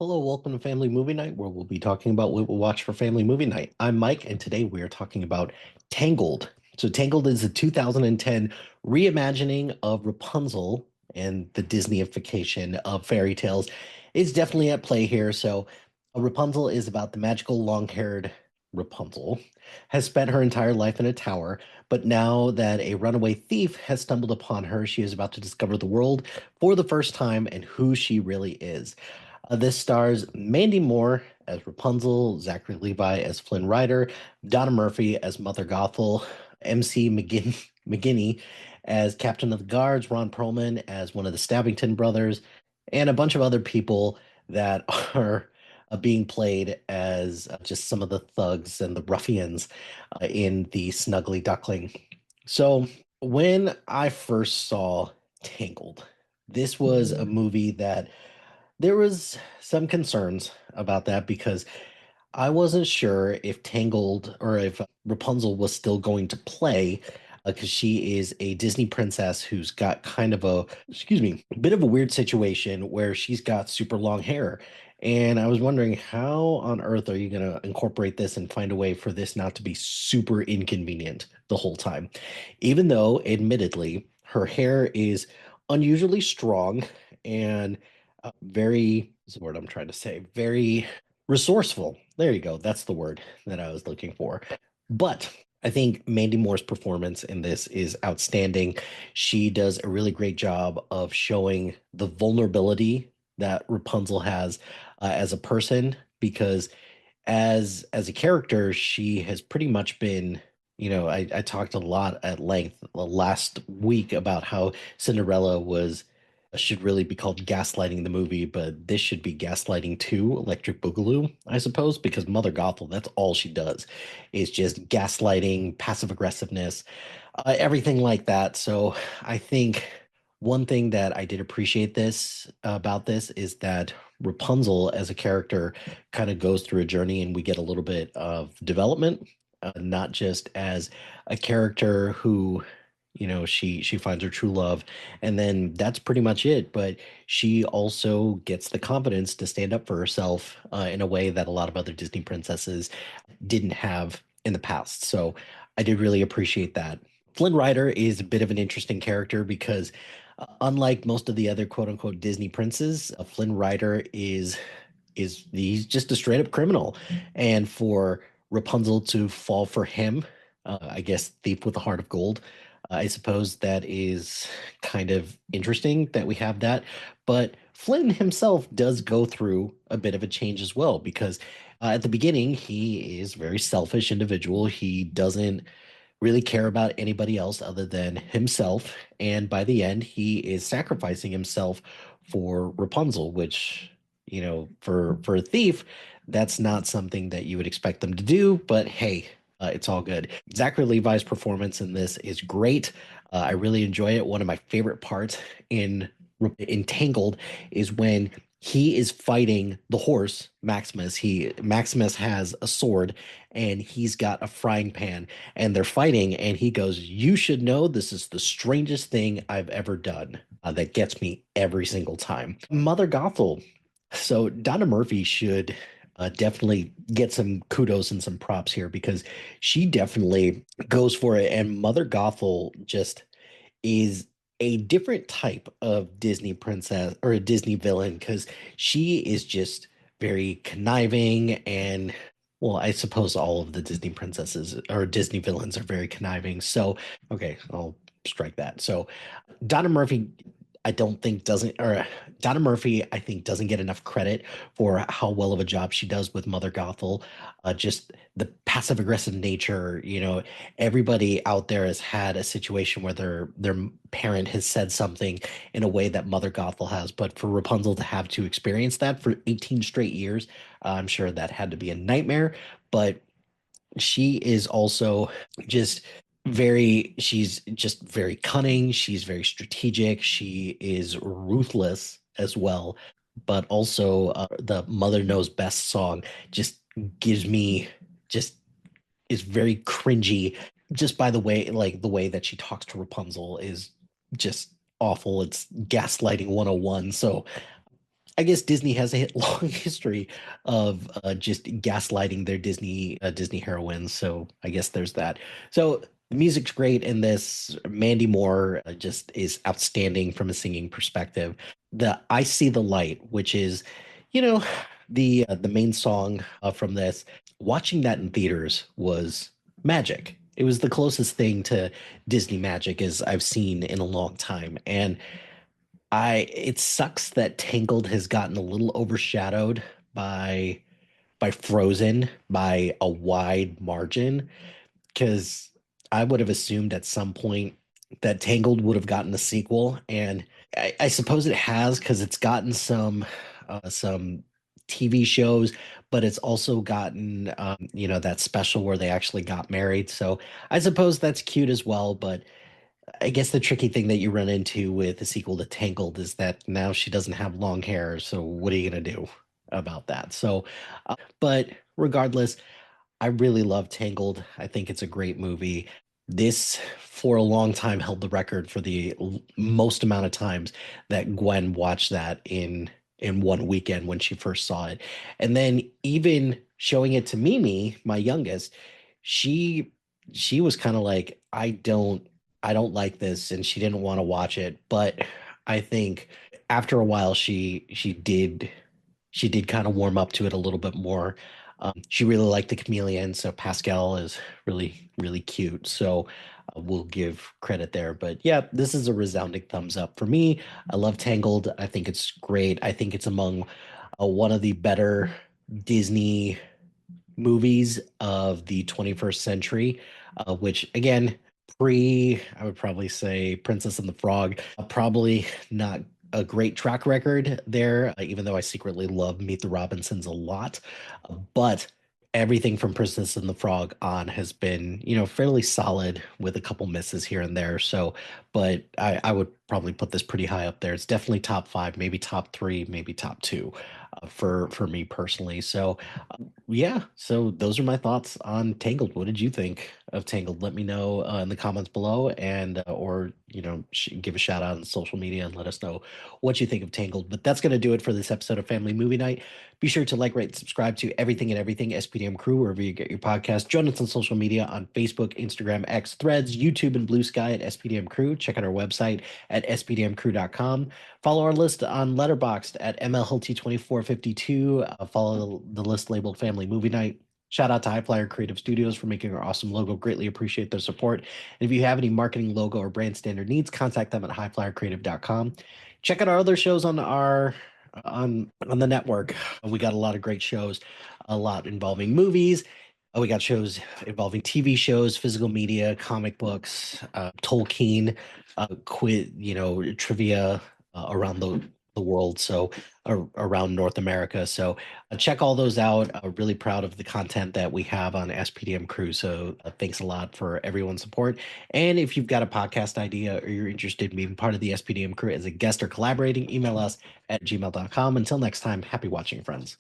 Hello, welcome to Family Movie Night, where we'll be talking about what we'll watch for Family Movie Night. I'm Mike, and today we are talking about Tangled. So, Tangled is a 2010 reimagining of Rapunzel, and the Disneyification of fairy tales is definitely at play here. So, Rapunzel is about the magical long-haired Rapunzel has spent her entire life in a tower, but now that a runaway thief has stumbled upon her, she is about to discover the world for the first time and who she really is. This stars Mandy Moore as Rapunzel, Zachary Levi as Flynn Rider, Donna Murphy as Mother Gothel, MC McGinney as Captain of the Guards, Ron Perlman as one of the Stabbington brothers, and a bunch of other people that are being played as just some of the thugs and the ruffians in the Snuggly Duckling. So, when I first saw Tangled, this was a movie that there was some concerns about that because I wasn't sure if Tangled or if Rapunzel was still going to play because she is a Disney princess who's got kind of a bit of a weird situation where she's got super long hair. And I was wondering how on earth are you going to incorporate this and find a way for this not to be super inconvenient the whole time? Even though, admittedly, her hair is unusually strong and very, what's the word I'm trying to say? Very resourceful. There you go. That's the word that I was looking for. But I think Mandy Moore's performance in this is outstanding. She does a really great job of showing the vulnerability that Rapunzel has as a person because as a character, she has pretty much been, I talked a lot at length last week about how Cinderella was should really be called gaslighting the movie, but this should be gaslighting 2, Electric Boogaloo, I suppose, because Mother Gothel, that's all she does is just gaslighting, passive aggressiveness, everything like that. So I think one thing that I did appreciate this about this is that Rapunzel as a character kind of goes through a journey and we get a little bit of development, not just as a character who she finds her true love and then that's pretty much it, but she also gets the confidence to stand up for herself in a way that a lot of other Disney princesses didn't have in the past. So I did really appreciate that. Flynn Rider is a bit of an interesting character because unlike most of the other quote unquote Disney princes, Flynn Rider is he's just a straight up criminal. And for Rapunzel to fall for him, I guess thief with a heart of gold, I suppose that is kind of interesting that we have that. But Flynn himself does go through a bit of a change as well because at the beginning he is a very selfish individual. He doesn't really care about anybody else other than himself. And by the end, he is sacrificing himself for Rapunzel, which, for a thief, that's not something that you would expect them to do. But hey, it's all good. Zachary Levi's performance in this is great. I really enjoy it. One of my favorite parts in Tangled is when he is fighting the horse Maximus. Maximus has a sword and he's got a frying pan and they're fighting and he goes, "You should know this is the strangest thing I've ever done." That gets me every single time. Mother Gothel. So Donna Murphy should definitely get some kudos and some props here because she definitely goes for it. And Mother Gothel just is a different type of Disney princess or a Disney villain because she is just very conniving and well, I suppose all of the Disney princesses or Disney villains are very conniving. So, okay, I'll strike that. So, Donna Murphy, I don't think doesn't, or Donna Murphy, I think doesn't get enough credit for how well of a job she does with Mother Gothel. Just the passive aggressive nature, everybody out there has had a situation where their parent has said something in a way that Mother Gothel has, but for Rapunzel to have to experience that for 18 straight years, I'm sure that had to be a nightmare. But she is also just she's just very cunning, she's very strategic, she is ruthless as well, but also the Mother Knows Best song just gives me just is very cringy just by the way, like the way that she talks to Rapunzel is just awful. It's gaslighting 101. So I guess Disney has a long history of just gaslighting their Disney heroines. So I guess there's that. So the music's great in this. Mandy Moore just is outstanding from a singing perspective. The I See the Light, which is, you know, the main song from this. Watching that in theaters was magic. It was the closest thing to Disney magic as I've seen in a long time, and it sucks that Tangled has gotten a little overshadowed by Frozen by a wide margin because I would have assumed at some point that Tangled would have gotten a sequel, and I suppose it has because it's gotten some TV shows, but it's also gotten that special where they actually got married. So I suppose that's cute as well, but I guess the tricky thing that you run into with the sequel to Tangled is that now she doesn't have long hair. So what are you gonna do about that? So, but regardless, I really love Tangled. I think it's a great movie. This, for a long time, held the record for the most amount of times that Gwen watched that in one weekend when she first saw it. And then even showing it to Mimi, my youngest, she she was kind of like, I don't like this, and she didn't want to watch it. But I think after a while she did kind of warm up to it a little bit more. She really liked the chameleon, so Pascal is really, really cute. So we'll give credit there. But yeah, this is a resounding thumbs up for me. I love Tangled. I think it's great. I think it's among one of the better Disney movies of the 21st century, which again, I would probably say Princess and the Frog, probably not a great track record there, even though I secretly love Meet the Robinsons a lot. But everything from Princess and the Frog on has been, fairly solid with a couple misses here and there. So, but I would probably put this pretty high up there. It's definitely top five, maybe top three, maybe top two for me personally. So, yeah, so those are my thoughts on Tangled. What did you think of Tangled? Let me know in the comments below, and or give a shout out on social media and let us know what you think of Tangled. But that's going to do it for this episode of Family Movie Night. Be sure to like, rate, and subscribe to Everything and Everything SPDM Crew wherever you get your podcast. Join us on social media on Facebook, Instagram, X, Threads, YouTube, and Blue Sky at SPDM Crew. Check out our website at spdmcrew.com. Follow our list on Letterboxd at MLHT2452. Follow the list labeled Family Movie Night. Shout out to High Flyer Creative Studios for making our awesome logo. Greatly appreciate their support. And if you have any marketing, logo, or brand standard needs, contact them at highflyercreative.com. Check out our other shows on the network. We got a lot of great shows, a lot involving movies. We got shows involving TV shows, physical media, comic books, Tolkien, trivia around the world. So around North America. So check all those out. Really proud of the content that we have on SPDM Crew. So thanks a lot for everyone's support. And if you've got a podcast idea or you're interested in being part of the SPDM Crew as a guest or collaborating, email us at gmail.com. Until next time, happy watching, friends.